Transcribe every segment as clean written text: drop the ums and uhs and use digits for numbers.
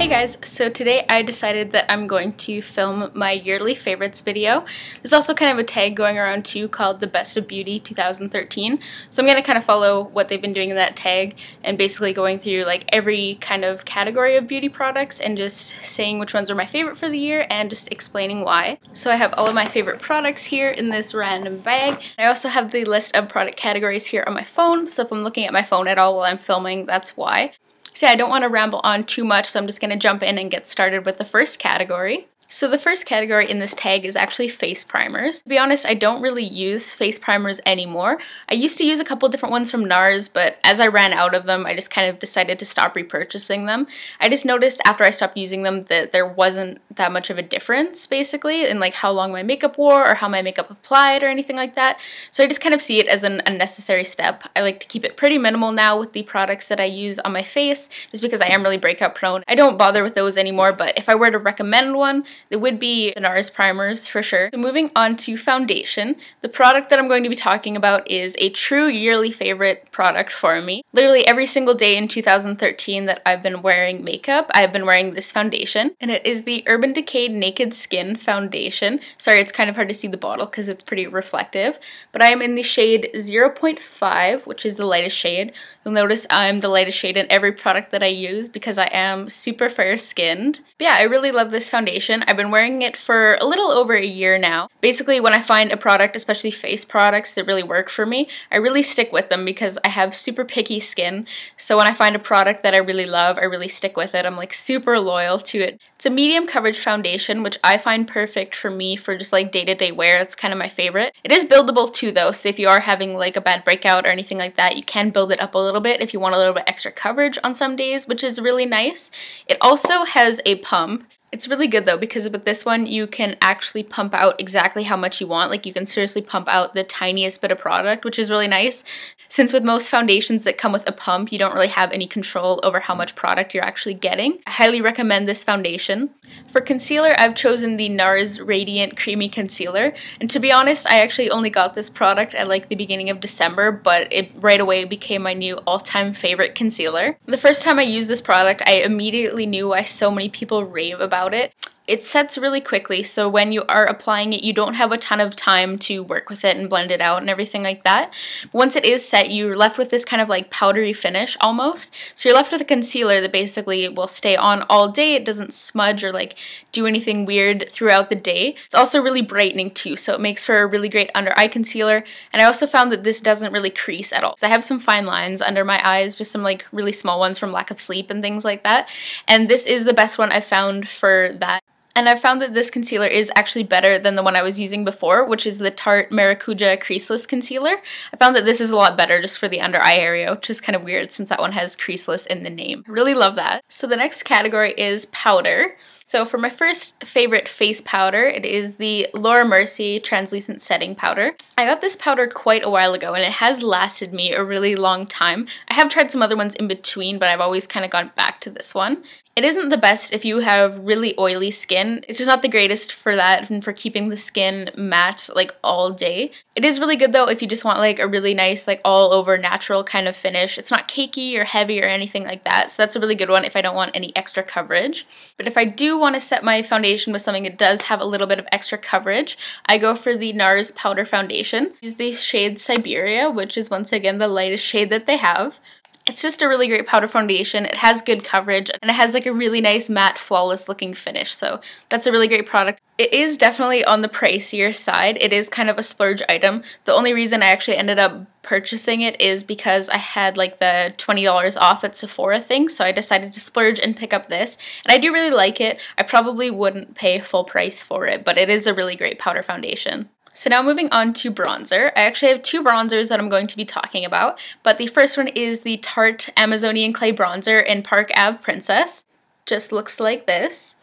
Hey guys, so today I decided that I'm going to film my yearly favorites video. There's also kind of a tag going around too called the Best of Beauty 2013. So I'm going to kind of follow what they've been doing in that tag and basically going through like every kind of category of beauty products and just saying which ones are my favorite for the year and just explaining why. So I have all of my favorite products here in this random bag. I also have the list of product categories here on my phone, so if I'm looking at my phone at all while I'm filming, that's why. See, I don't want to ramble on too much, so I'm just going to jump in and get started with the first category. So the first category in this tag is actually face primers. To be honest, I don't really use face primers anymore. I used to use a couple different ones from NARS, but as I ran out of them, I just kind of decided to stop repurchasing them. I just noticed after I stopped using them that there wasn't that much of a difference, basically, in like how long my makeup wore or how my makeup applied or anything like that. So I just kind of see it as an unnecessary step. I like to keep it pretty minimal now with the products that I use on my face, just because I am really breakout prone. I don't bother with those anymore, but if I were to recommend one, it would be the NARS primers for sure. So moving on to foundation, the product that I'm going to be talking about is a true yearly favorite product for me. Literally every single day in 2013 that I've been wearing makeup, I've been wearing this foundation, and it is the Urban Decay Naked Skin Foundation. Sorry, it's kind of hard to see the bottle because it's pretty reflective, but I am in the shade 0.5, which is the lightest shade. You'll notice I'm the lightest shade in every product that I use because I am super fair skinned. But yeah, I really love this foundation. I've been wearing it for a little over a year now. Basically, when I find a product, especially face products that really work for me, I really stick with them because I have super picky skin. So when I find a product that I really love, I really stick with it. I'm like super loyal to it. It's a medium coverage foundation, which I find perfect for me for just like day-to-day wear. It's kind of my favorite. It is buildable too though, so if you are having like a bad breakout or anything like that, you can build it up a little bit if you want a little bit extra coverage on some days, which is really nice. It also has a pump. It's really good though because with this one you can actually pump out exactly how much you want. Like you can seriously pump out the tiniest bit of product, which is really nice. Since with most foundations that come with a pump, you don't really have any control over how much product you're actually getting. I highly recommend this foundation. For concealer, I've chosen the NARS Radiant Creamy Concealer, and to be honest, I actually only got this product at like the beginning of December, but it right away became my new all-time favorite concealer. The first time I used this product, I immediately knew why so many people rave about it. It sets really quickly, so when you are applying it, you don't have a ton of time to work with it and blend it out and everything like that. But once it is set, you're left with this kind of like powdery finish almost. So you're left with a concealer that basically will stay on all day. It doesn't smudge or like do anything weird throughout the day. It's also really brightening too, so it makes for a really great under eye concealer. And I also found that this doesn't really crease at all. So I have some fine lines under my eyes, just some like really small ones from lack of sleep and things like that. And this is the best one I've found for that. And I found that this concealer is actually better than the one I was using before, which is the Tarte Maracuja Creaseless Concealer. I found that this is a lot better just for the under eye area, which is kind of weird since that one has creaseless in the name. I really love that. So the next category is powder. So for my first favorite face powder, it is the Laura Mercier Translucent Setting Powder. I got this powder quite a while ago and it has lasted me a really long time. I have tried some other ones in between, but I've always kind of gone back to this one. It isn't the best if you have really oily skin. It's just not the greatest for that and for keeping the skin matte like all day. It is really good though if you just want like a really nice like all over natural kind of finish. It's not cakey or heavy or anything like that, so that's a really good one if I don't want any extra coverage. But if I do want to set my foundation with something that does have a little bit of extra coverage, I go for the NARS Powder Foundation. Use the shade Siberia, which is once again the lightest shade that they have. It's just a really great powder foundation. It has good coverage and it has like a really nice matte flawless looking finish, so that's a really great product. It is definitely on the pricier side. It is kind of a splurge item. The only reason I actually ended up purchasing it is because I had like the $20 off at Sephora thing, so I decided to splurge and pick up this, and I do really like it. I probably wouldn't pay full price for it, but it is a really great powder foundation. So now moving on to bronzer. I actually have two bronzers that I'm going to be talking about, but the first one is the Tarte Amazonian Clay Bronzer in Park Ave Princess. Just looks like this.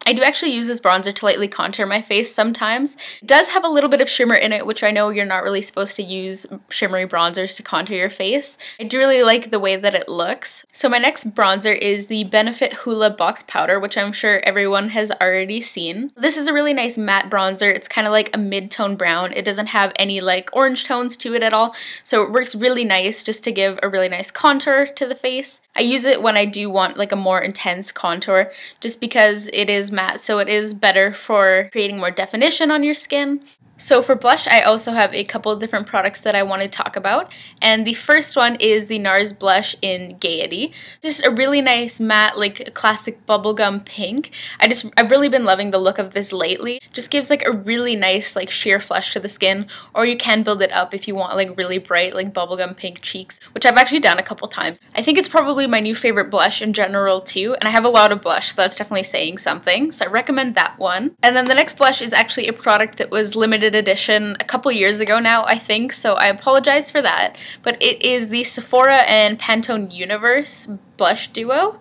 I do actually use this bronzer to lightly contour my face sometimes. It does have a little bit of shimmer in it, which I know you're not really supposed to use shimmery bronzers to contour your face. I do really like the way that it looks. So my next bronzer is the Benefit Hoola Box Powder, which I'm sure everyone has already seen. This is a really nice matte bronzer. It's kind of like a mid-tone brown. It doesn't have any like orange tones to it at all, so it works really nice just to give a really nice contour to the face. I use it when I do want like a more intense contour, just because it is matte, so it is better for creating more definition on your skin. So for blush, I also have a couple different products that I want to talk about, and the first one is the NARS blush in Gaiety. Just a really nice matte, like classic bubblegum pink. I've really been loving the look of this lately. Just gives like a really nice like sheer flush to the skin, or you can build it up if you want like really bright like bubblegum pink cheeks, which I've actually done a couple times. I think it's probably my new favorite blush in general too, and I have a lot of blush, so that's definitely saying something, so I recommend that one. And then the next blush is actually a product that was limited edition a couple years ago now, I think, so I apologize for that, but it is the Sephora and Pantone Universe blush duo.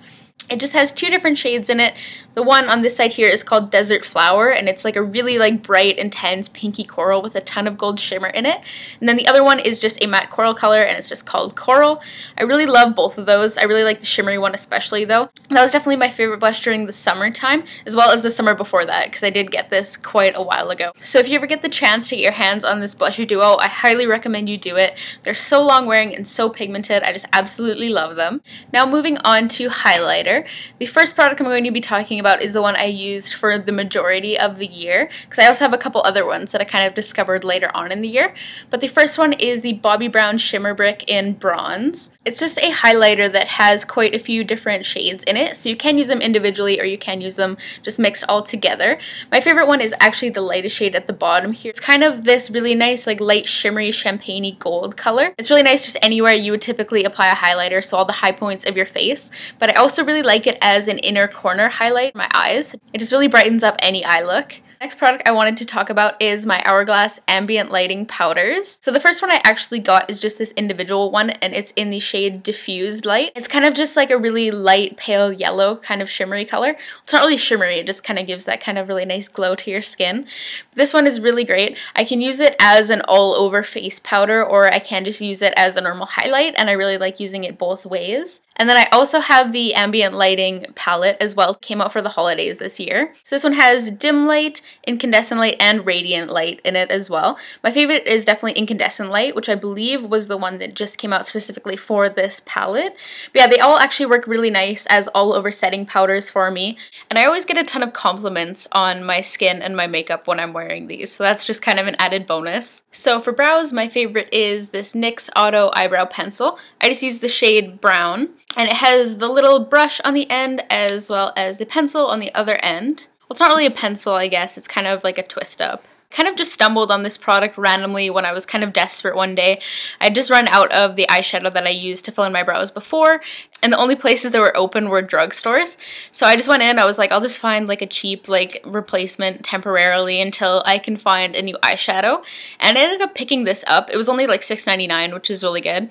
It just has two different shades in it. The one on this side here is called Desert Flower, and it's like a really like bright, intense pinky coral with a ton of gold shimmer in it. And then the other one is just a matte coral color, and it's just called Coral. I really love both of those. I really like the shimmery one especially though. That was definitely my favorite blush during the summertime, as well as the summer before that, because I did get this quite a while ago. So if you ever get the chance to get your hands on this blush duo, I highly recommend you do it. They're so long wearing and so pigmented. I just absolutely love them. Now moving on to highlighter. The first product I'm going to be talking about is the one I used for the majority of the year, because I also have a couple other ones that I kind of discovered later on in the year. But the first one is the Bobbi Brown Shimmer Brick in Bronze. It's just a highlighter that has quite a few different shades in it, so you can use them individually or you can use them just mixed all together. My favorite one is actually the lightest shade at the bottom here. It's kind of this really nice like light shimmery champagne-y gold color. It's really nice just anywhere you would typically apply a highlighter, so all the high points of your face, but I also really like it as an inner corner highlight in my eyes. It just really brightens up any eye look. Next product I wanted to talk about is my Hourglass Ambient Lighting Powders. So the first one I actually got is just this individual one, and it's in the shade Diffused Light. It's kind of just like a really light pale yellow kind of shimmery color. It's not really shimmery, it just kind of gives that kind of really nice glow to your skin. This one is really great. I can use it as an all over face powder, or I can just use it as a normal highlight, and I really like using it both ways. And then I also have the Ambient Lighting palette as well. It came out for the holidays this year. So this one has dim light, incandescent light, and radiant light in it as well. My favorite is definitely incandescent light, which I believe was the one that just came out specifically for this palette. But yeah, they all actually work really nice as all over setting powders for me. And I always get a ton of compliments on my skin and my makeup when I'm wearing these, so that's just kind of an added bonus. So for brows, my favorite is this NYX Auto Eyebrow Pencil. I just use the shade Brown, and it has the little brush on the end as well as the pencil on the other end. Well, it's not really a pencil, I guess. It's kind of like a twist up. Kind of just stumbled on this product randomly when I was kind of desperate one day. I had just run out of the eyeshadow that I used to fill in my brows before, and the only places that were open were drugstores. So I just went in, I was like, I'll just find like a cheap like replacement temporarily until I can find a new eyeshadow. And I ended up picking this up. It was only like $6.99, which is really good.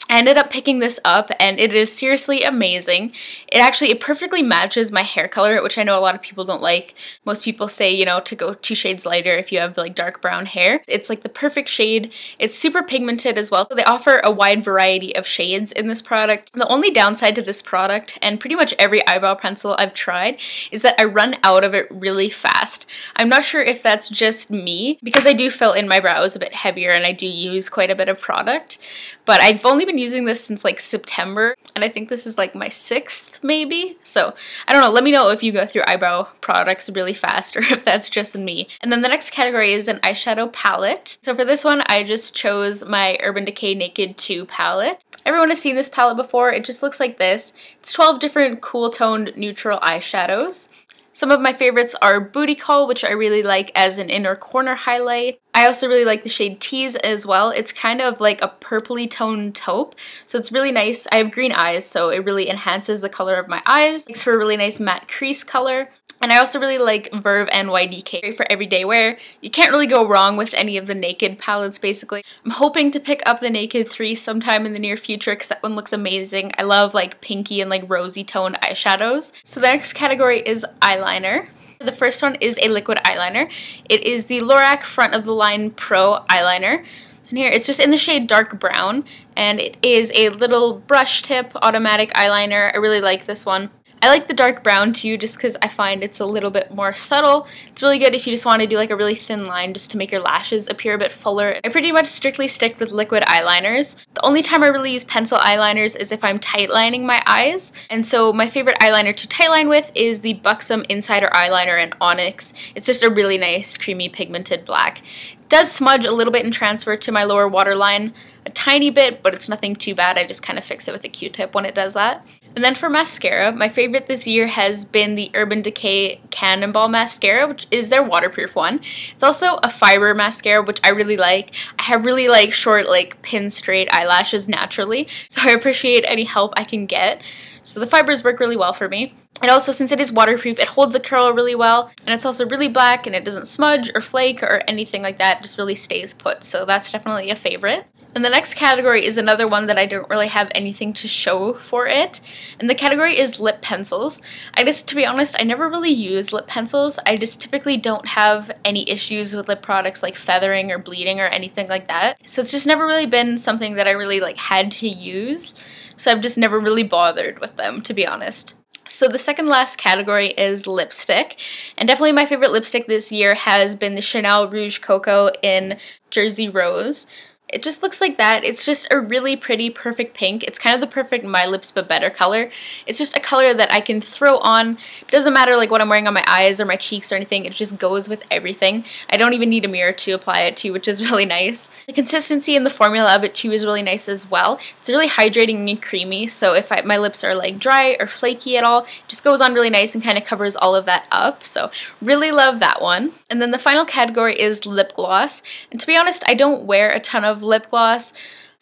I ended up picking this up, and it is seriously amazing. It perfectly matches my hair color, which I know a lot of people don't like. Most people say, you know, to go 2 shades lighter if you have like dark brown hair. It's like the perfect shade. It's super pigmented as well. So they offer a wide variety of shades in this product. The only downside to this product, and pretty much every eyebrow pencil I've tried, is that I run out of it really fast. I'm not sure if that's just me, because I do fill in my brows a bit heavier and I do use quite a bit of product. But I've only been using this since like September, and I think this is like my 6th maybe. So I don't know, let me know if you go through eyebrow products really fast or if that's just me. And then the next category is an eyeshadow palette. So for this one, I just chose my Urban Decay Naked 2 palette. Everyone has seen this palette before. It just looks like this. It's 12 different cool toned neutral eyeshadows. Some of my favorites are Booty Call, which I really like as an inner corner highlight. I also really like the shade Tease as well. It's kind of like a purpley toned taupe, so it's really nice. I have green eyes, so it really enhances the color of my eyes. Makes for a really nice matte crease color. And I also really like Verve NYDK. Great for everyday wear. You can't really go wrong with any of the Naked palettes, basically. I'm hoping to pick up the Naked 3 sometime in the near future because that one looks amazing. I love like pinky and like rosy toned eyeshadows. So the next category is eyeliner. The first one is a liquid eyeliner. It is the Lorac Front of the Line Pro eyeliner. So in here, it's just in the shade dark brown, and it is a little brush tip automatic eyeliner. I really like this one. I like the dark brown too, just because I find it's a little bit more subtle. It's really good if you just want to do like a really thin line just to make your lashes appear a bit fuller. I pretty much strictly stick with liquid eyeliners. The only time I really use pencil eyeliners is if I'm tight lining my eyes. And so my favorite eyeliner to tight line with is the Buxom Insider Eyeliner in Onyx. It's just a really nice creamy pigmented black. It does smudge a little bit and transfer to my lower waterline a tiny bit, but it's nothing too bad. I just kind of fix it with a Q-tip when it does that. And then for mascara, my favorite this year has been the Urban Decay Cannonball Mascara, which is their waterproof one. It's also a fiber mascara, which I really like. I have really like short, like pin straight eyelashes naturally, so I appreciate any help I can get. So the fibers work really well for me. And also, since it is waterproof, it holds a curl really well, and it's also really black, and it doesn't smudge or flake or anything like that. It just really stays put, so that's definitely a favorite. And the next category is another one that I don't really have anything to show for it, and the category is lip pencils. To be honest, I never really use lip pencils. I just typically don't have any issues with lip products like feathering or bleeding or anything like that. So it's just never really been something that I really like had to use, so I've just never really bothered with them, to be honest. So the second last category is lipstick, and definitely my favorite lipstick this year has been the Chanel Rouge Coco in Jersey Rose. It just looks like that. It's just a really pretty, perfect pink. It's kind of the perfect My Lips But Better color. It's just a color that I can throw on. It doesn't matter like what I'm wearing on my eyes or my cheeks or anything. It just goes with everything. I don't even need a mirror to apply it to, which is really nice. The consistency and the formula of it too is really nice as well. It's really hydrating and creamy, so if my lips are like dry or flaky at all, it just goes on really nice and kind of covers all of that up. So really love that one. And then the final category is lip gloss. And to be honest, I don't wear a ton of lip gloss.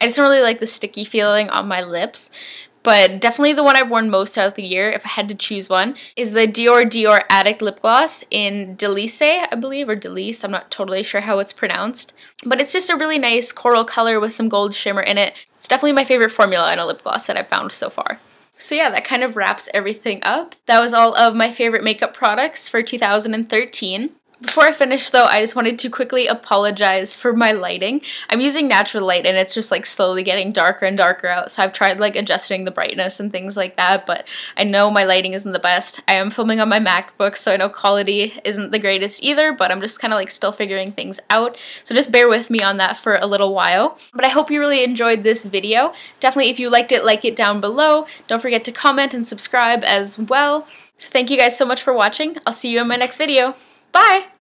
I just don't really like the sticky feeling on my lips, but definitely the one I've worn most out of the year, if I had to choose one, is the Dior Addict lip gloss in Delice, I believe, or Delice. I'm not totally sure how it's pronounced, but it's just a really nice coral color with some gold shimmer in it. It's definitely my favorite formula in a lip gloss that I've found so far. So yeah, that kind of wraps everything up. That was all of my favorite makeup products for 2013. Before I finish though, I just wanted to quickly apologize for my lighting. I'm using natural light and it's just like slowly getting darker and darker out, so I've tried like adjusting the brightness and things like that, but I know my lighting isn't the best. I am filming on my MacBook, so I know quality isn't the greatest either, but I'm just kind of like still figuring things out, so just bear with me on that for a little while. But I hope you really enjoyed this video. Definitely if you liked it, like it down below. Don't forget to comment and subscribe as well. So thank you guys so much for watching. I'll see you in my next video. Bye!